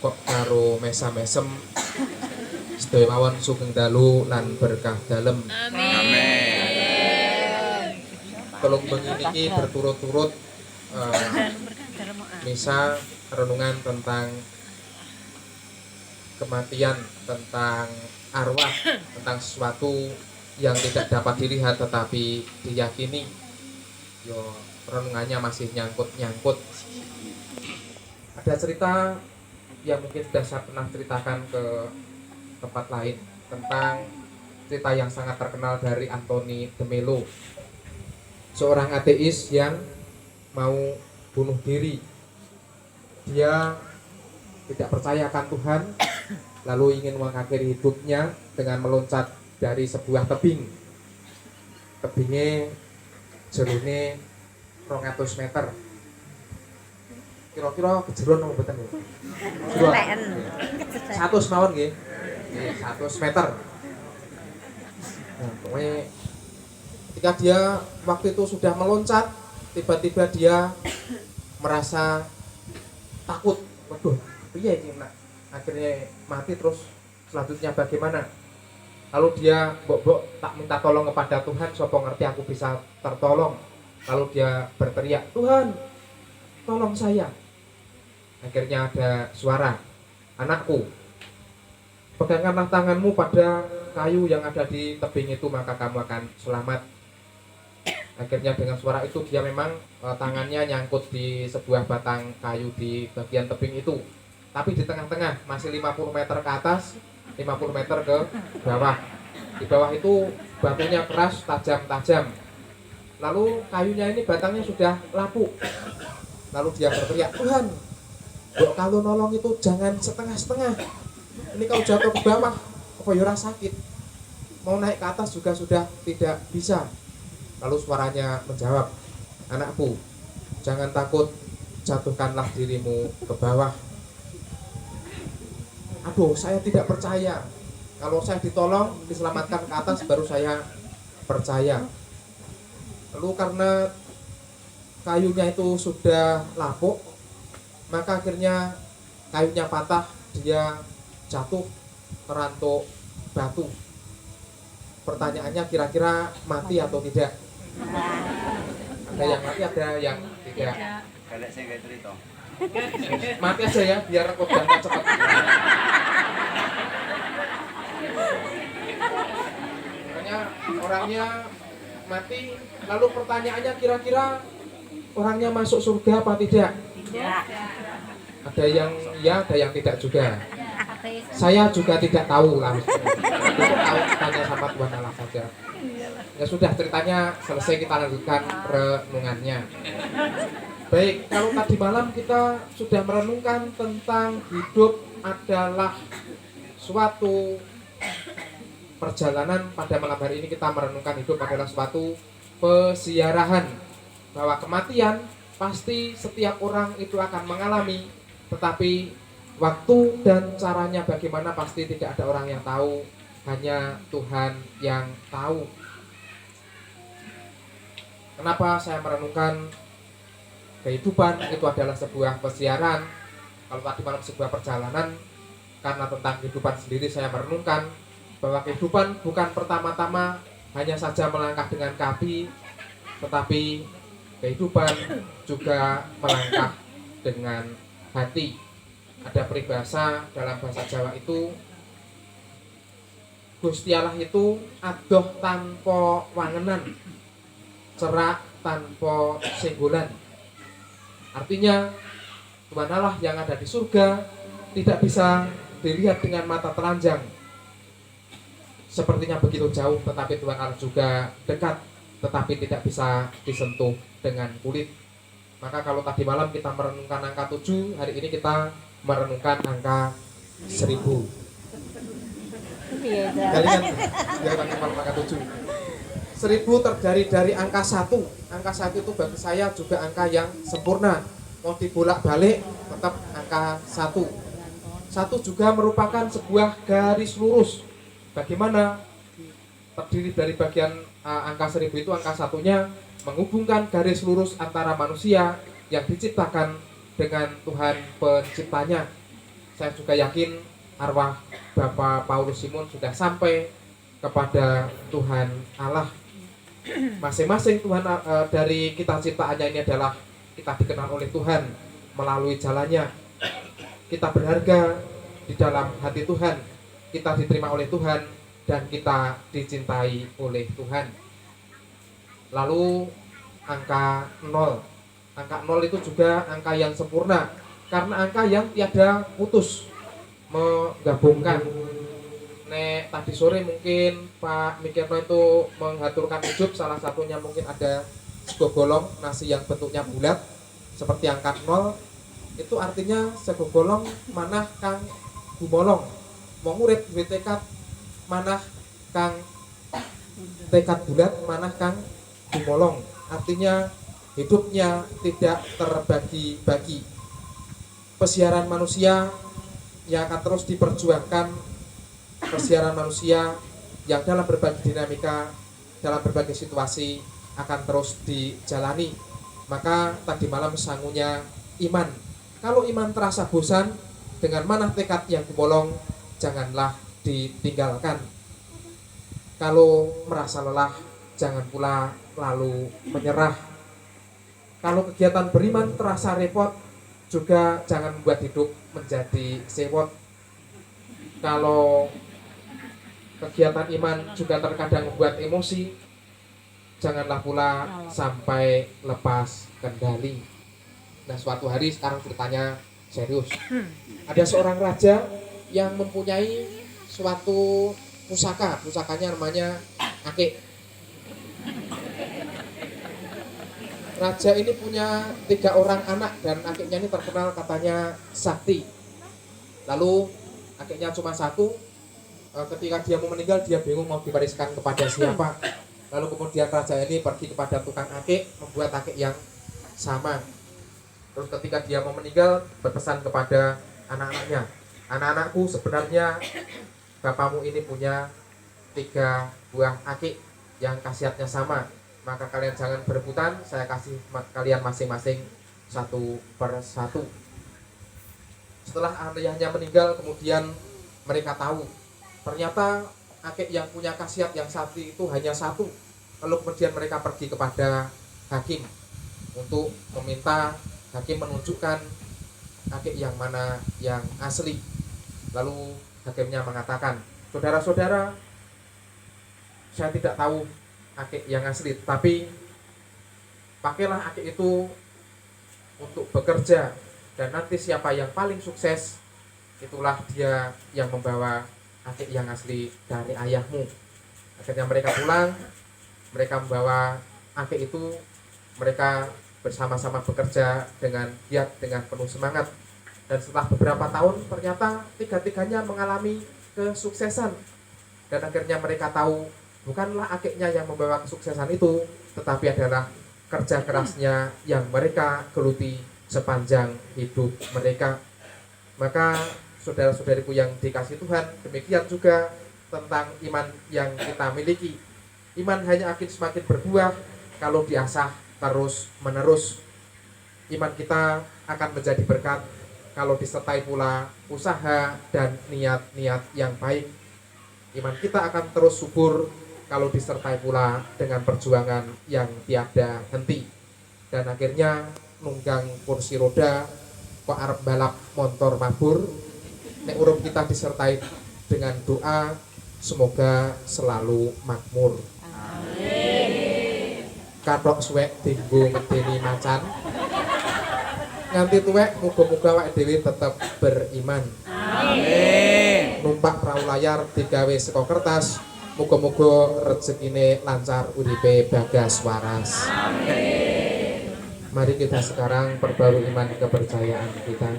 kok karo mesa-mesem sedaya mawon sugeng dalu lan berkah dalem. Amin. Tolong bengi berturut-turut misa renungan tentang kematian, tentang arwah, tentang sesuatu yang tidak dapat dilihat tetapi diyakini. Yo renungannya masih nyangkut-nyangkut. Ada cerita yang mungkin sudah saya pernah ceritakan ke tempat lain tentang cerita yang sangat terkenal dari Anthony de Mello, seorang ateis yang mau bunuh diri. Dia tidak percaya akan Tuhan, lalu ingin mengakhiri hidupnya dengan meloncat dari sebuah tebing. Tebingnya jerone 200 meter. Kira-kira kejeron apa mboten nggih? Jeron. 100 mawon nggih. 100 meter. Nah, pokoknya ketika dia waktu itu sudah meloncat, tiba-tiba dia merasa takut. Waduh, piye iki nak? Akhirnya mati, terus selanjutnya bagaimana? Lalu dia mbok tak minta tolong kepada Tuhan, sapa ngerti aku bisa tertolong. Lalu dia berteriak, "Tuhan, tolong saya." Akhirnya ada suara, "Anakku, pegangkanlah tanganmu pada kayu yang ada di tebing itu, maka kamu akan selamat." Akhirnya dengan suara itu dia memang tangannya nyangkut di sebuah batang kayu di bagian tebing itu. Tapi di tengah-tengah, masih 50 meter ke atas, 50 meter ke bawah. Di bawah itu batunya keras, tajam-tajam. Lalu kayunya ini batangnya sudah lapuk. Lalu dia berteriak, "Tuhan, kalau nolong itu jangan setengah-setengah. Ini kalau jatuh ke bawah, apa ya sakit. Mau naik ke atas juga sudah tidak bisa." Lalu suaranya menjawab, "Anakku, jangan takut, jatuhkanlah dirimu ke bawah." Aduh, saya tidak percaya. Kalau saya ditolong, diselamatkan ke atas, baru saya percaya. Lalu karena kayunya itu sudah lapuk, maka akhirnya kayunya patah, dia jatuh terantuk batu. Pertanyaannya, kira-kira mati atau tidak? Ada yang mati, ada yang tidak. Kalau saya nggak cerita. Mati aja ya, biar kodangnya cepat. Makanya orangnya mati, lalu pertanyaannya, kira-kira orangnya masuk surga apa tidak? Tidak. Ada yang ya, ada yang tidak juga. Saya juga tidak tahu langsung. Tahu, tanya sama Tuhan Allah saja. Ya sudah, ceritanya selesai, kita lanjutkan renungannya. Baik, kalau tadi malam kita sudah merenungkan tentang hidup adalah suatu perjalanan. Pada malam hari ini kita merenungkan hidup adalah suatu pesiarahan, bahwa kematian pasti setiap orang itu akan mengalami, tetapi waktu dan caranya bagaimana pasti tidak ada orang yang tahu, hanya Tuhan yang tahu. Kenapa saya merenungkan kehidupan itu adalah sebuah pesiaran? Kalau tadi malam sebuah perjalanan, karena tentang kehidupan sendiri saya merenungkan bahwa kehidupan bukan pertama-tama hanya saja melangkah dengan kaki, tetapi kehidupan juga melangkah dengan hati. Ada peribahasa dalam bahasa Jawa itu, Gusti Allah itu adoh tanpa wangenan, cerak tanpa senggolan. Artinya Tuhan Allah yang ada di surga tidak bisa dilihat dengan mata telanjang, sepertinya begitu jauh, tetapi Tuhan Allah juga dekat, tetapi tidak bisa disentuh dengan kulit. Maka kalau tadi malam kita merenungkan angka 7, hari ini kita merenungkan angka 1000. Kalian biar angka 7. 1000 terdiri dari angka 1. Angka 1 itu bagi saya juga angka yang sempurna. Mau dibolak-balik tetap angka 1. 1 juga merupakan sebuah garis lurus. Bagaimana terdiri dari bagian angka 1000 itu, angka satunya menghubungkan garis lurus antara manusia yang diciptakan dengan Tuhan penciptanya. saya juga yakin arwah Bapak Paulus Simon sudah sampai kepada Tuhan Allah. Masing-masing Tuhan dari kita ciptaannya ini adalah kita dikenal oleh Tuhan melalui jalannya. Kita berharga di dalam hati Tuhan, kita diterima oleh Tuhan, dan kita dicintai oleh Tuhan. Lalu angka 0. Angka 0 itu juga angka yang sempurna, karena angka yang tiada putus, menggabungkan. Nek tadi sore mungkin Pak Mikirno itu menghaturkan hidup, salah satunya mungkin ada segogolong nasi yang bentuknya bulat seperti angka 0. Itu artinya segogolong manah kang gumolong, mau ngurip duwe tekad manah kang tekad bulat, manah kang gumolong. Artinya hidupnya tidak terbagi-bagi. Pesiaran manusia yang akan terus diperjuangkan, pesiaran manusia yang dalam berbagai dinamika, dalam berbagai situasi akan terus dijalani. Maka tadi malam sangunya iman. Kalau iman terasa bosan dengan manah tekad yang gumolong, janganlah ditinggalkan. Kalau merasa lelah, jangan pula lalu menyerah. Kalau kegiatan beriman terasa repot, juga jangan membuat hidup menjadi sewot. Kalau kegiatan iman juga terkadang membuat emosi, janganlah pula sampai lepas kendali. Nah, suatu hari, sekarang ceritanya serius. Ada seorang raja yang mempunyai suatu pusaka. Pusakanya namanya akik. Raja ini punya 3 orang anak, dan akiknya ini terkenal katanya sakti. Lalu akiknya cuma 1. Ketika dia mau meninggal, dia bingung mau diwariskan kepada siapa. Lalu kemudian raja ini pergi kepada tukang akik, membuat akik yang sama. Terus ketika dia mau meninggal, berpesan kepada anak-anaknya, anak-anakku, sebenarnya bapakmu ini punya 3 buah akik yang khasiatnya sama. Maka kalian jangan berebutan, saya kasih kalian masing-masing 1 per 1. Setelah ayahnya meninggal, kemudian mereka tahu ternyata akik yang punya khasiat yang sakti itu hanya 1. Lalu kemudian mereka pergi kepada hakim untuk meminta hakim menunjukkan akik yang mana yang asli. Lalu hakimnya mengatakan, saudara-saudara, saya tidak tahu akik yang asli, tapi pakailah akik itu untuk bekerja, dan nanti siapa yang paling sukses, itulah dia yang membawa akik yang asli dari ayahmu. Akhirnya mereka pulang, mereka membawa akik itu, mereka bersama-sama bekerja dengan giat, dengan penuh semangat. Dan setelah beberapa tahun, ternyata 3-tiganya mengalami kesuksesan. Dan akhirnya mereka tahu, bukanlah akiknya yang membawa kesuksesan itu, tetapi adalah kerja kerasnya yang mereka geluti sepanjang hidup mereka. Maka saudara-saudariku yang dikasihi Tuhan, demikian juga tentang iman yang kita miliki. Iman hanya akan semakin berbuah kalau diasah terus menerus. Iman kita akan menjadi berkat kalau disertai pula usaha dan niat-niat yang baik. Iman kita akan terus subur kalau disertai pula dengan perjuangan yang tiada henti. Dan akhirnya nunggang kursi roda kok arep balap motor mabur. Nek urip kita disertai dengan doa, semoga selalu makmur. Amin. Kathok suwek dienggo medeni macan, nganti tuwek muga-muga awake dhewe tetep beriman. Amin. Numpak perahu layar digawe saka kertas, muga-muga rezekine lancar, uripe bagas waras. Amin. Mari kita sekarang perbarui iman kepercayaan kita.